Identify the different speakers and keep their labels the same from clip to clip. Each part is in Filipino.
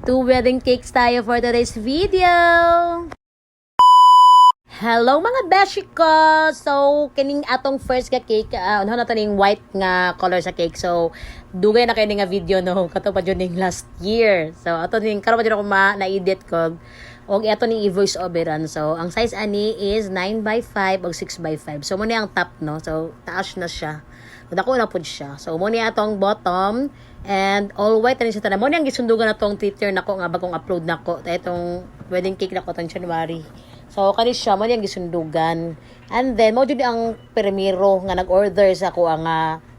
Speaker 1: Two wedding cakes tayo for today's video. Hello mga beshi ko! So, kining atong first ka cake, ano na to ning white nga color sa cake. So, dugay na kayo nga video no, kato pa dyan ning last year. So, ato ning, karon pa dyan ako na-edit ko. O ato ning i-voice overan. So, ang size ani is 9x5 o 6x5. So, muna ang top no. So, taas na siya. Dako na pud siya. So, muna atong bottom. And all white na siya tanan. Muna ang gisundugan na tong Twitter nako nga bagong upload nako. Itong wedding cake nako tong January. So, kani siya, mo niyang gisundugan. And then, mo dyan ang permiro nga nag-order sa ako ang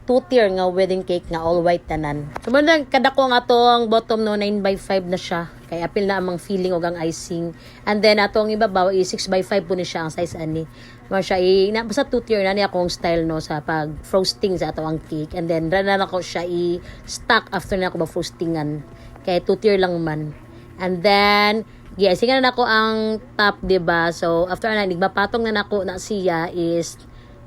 Speaker 1: 2-tier nga wedding cake nga all white tanan. So, mo nang kadako nga itong bottom no, 9x5 na siya. Kaya apil na amang feeling o ang icing. And then, atong ibabaw is 6x5 po ni siya ang size ani. Mo siya, basta 2-tier na niya akong style no sa pag-frosting sa ato ang cake. And then, rana na ko siya i-stack after na ako ba-frostingan. Kaya 2-tier lang man. And then, yes, sige na nako ang top, diba? So, after na, nigmapatong na nako na siya is,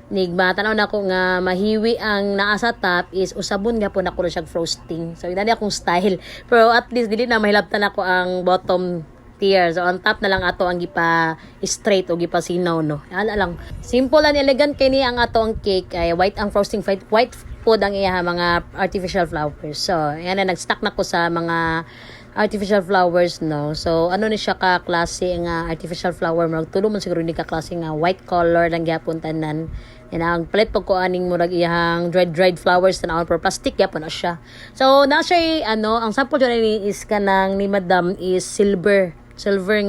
Speaker 1: nigmatanaw na ko nga mahiwi ang naa sa top is usabon nga po nako na siya frosting. So, yun na akong style. Pero at least, dili na mahilaptan ako ang bottom tier. So, on top na lang ato ang gipa straight o gipa sinaw, no? Ala lang. Simple and elegant kay ni ang ato ang cake. Ay, white ang frosting, white food ang iya mga artificial flowers. So, yan na, nag-stack na ko sa mga artificial flowers, no? So, ano ni siya ka klase nga artificial flower mo? Tulo man siguro ni ka klase nga white color lang gyapon tanan. Yan ang palit pag ko aning murag iyang dried flowers na for plastic gyapon na siya. So, na siya ang sample dyan ni is kanang ni Madam is silver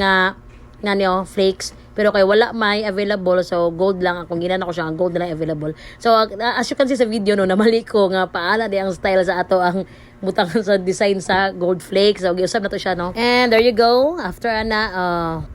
Speaker 1: nga niyo flakes. Pero kay wala may available, so gold lang akong ginana ko siya, ang gold na lang available. So as you can see sa video no, namali ko nga paala di ang style sa ato ang butang sa design sa gold flakes. So giusab na to siya no. And there you go. After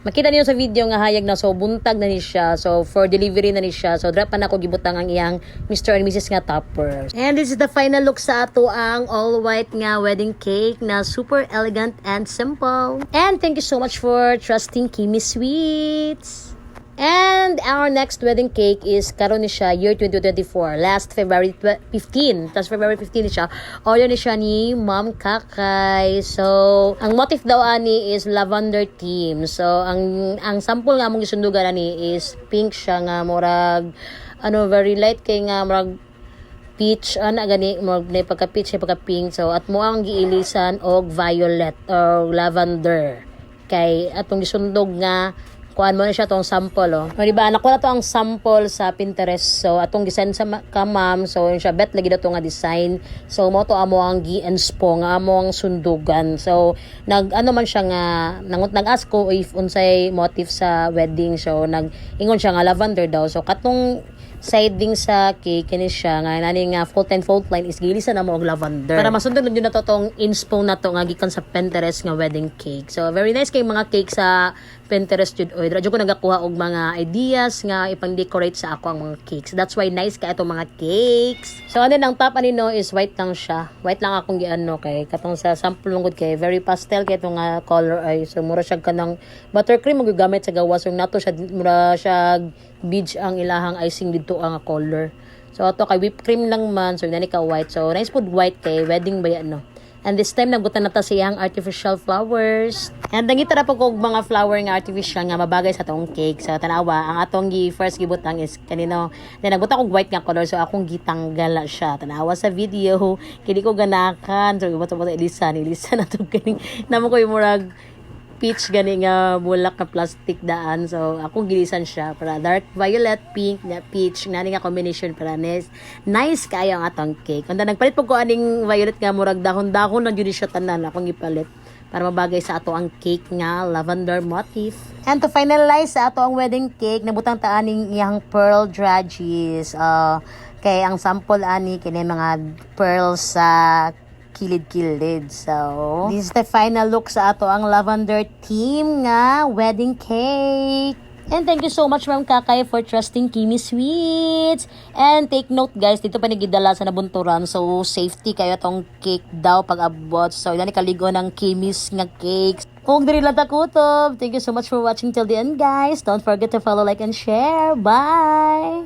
Speaker 1: makita niyo sa video nga hayag na so buntag na ni siya. So for delivery na ni siya. So drop pa na ko gibutang ang iyang Mr. and Mrs. nga toppers. And this is the final look sa ato ang all white nga wedding cake na super elegant and simple. And thank you so much for trusting Kimi Sweets. And our next wedding cake is karon ni siya year 2024, last February 15. Tapos February 15 ni siya. Order ni siya ni Ma'am Kakay. So, ang motif daw ani is lavender theme. So, ang sample nga mong gisundugan ani is pink siya nga murag very light kay nga murag peach gani murag na pagka peach pagka pink. So, at mo ang giilisan og violet or lavender. Kay atong gisundog nga kuan mo na siya tong sample O diba, anak ko na to ang sample sa Pinterest. So, atong design sa ma'am. So, yun siya, bet lagi na to nga design. So, mo to amo ang gi-inspo nga amo ang sundugan. So, man siya nga, nag-ask ko if unsay motif sa wedding. So, ingon siya nga lavender daw. So, katong siding sa cake kini siya nga nani nga fold line is gilisa na mo og lavender para masundon jud na to tong inspo na to nga gikan sa Pinterest nga wedding cake. So very nice kay mga cake sa Pinterest jud oy dra jud ko nagakuha og mga ideas nga ipang-decorate sa ako ang mga cakes. That's why nice ka itong mga cakes. So ano ang top ani no is white lang siya. White lang akong giano kay katong sa sample lungod kay very pastel kay itong color ay so mura siya kanang buttercream mo gamit sa gawas so nato siya mura siya beige ang ilahang icing dito ang color. So ato kay whipped cream lang man so nani ka white. So nice food white kay wedding ba yan no. And this time nagbutan na ta siyang artificial flowers. And nangita na po kog mga flower nga artificial nga mabagay sa atong cake. So tanawa ang atong first gibutang is kanino. Then nagbutan kog white nga color so akong gitanggal siya. Tanawa sa video kini ko ganakan. So gibutang Elisa na to kini namo ko yung murag peach gani nga bulak na plastic daan. So, ako gilisan siya para dark violet, pink, na peach. Nga nga combination para nice kayo ang atong cake. Kung nagpalit po ko aning violet nga murag dahon-dahon na yun siya tanan. Akong ipalit para mabagay sa ato ang cake nga lavender motif. And to finalize sa ato ang wedding cake, nabutang ta aning iyang pearl dragées. Kay ang sample ani kini mga pearls sa kilid-kilid. So, this is the final look sa ato ang lavender theme nga wedding cake. And thank you so much Ma'am Kakay for trusting Kimi Sweets. And take note guys, dito pa nagidala sa nabunturan. So, safety kayo tong cake daw pag abot. So, ilan ikaligo ng Kimi's nga cakes. Kung diri lang takutob. Thank you so much for watching till the end guys. Don't forget to follow, like, and share. Bye!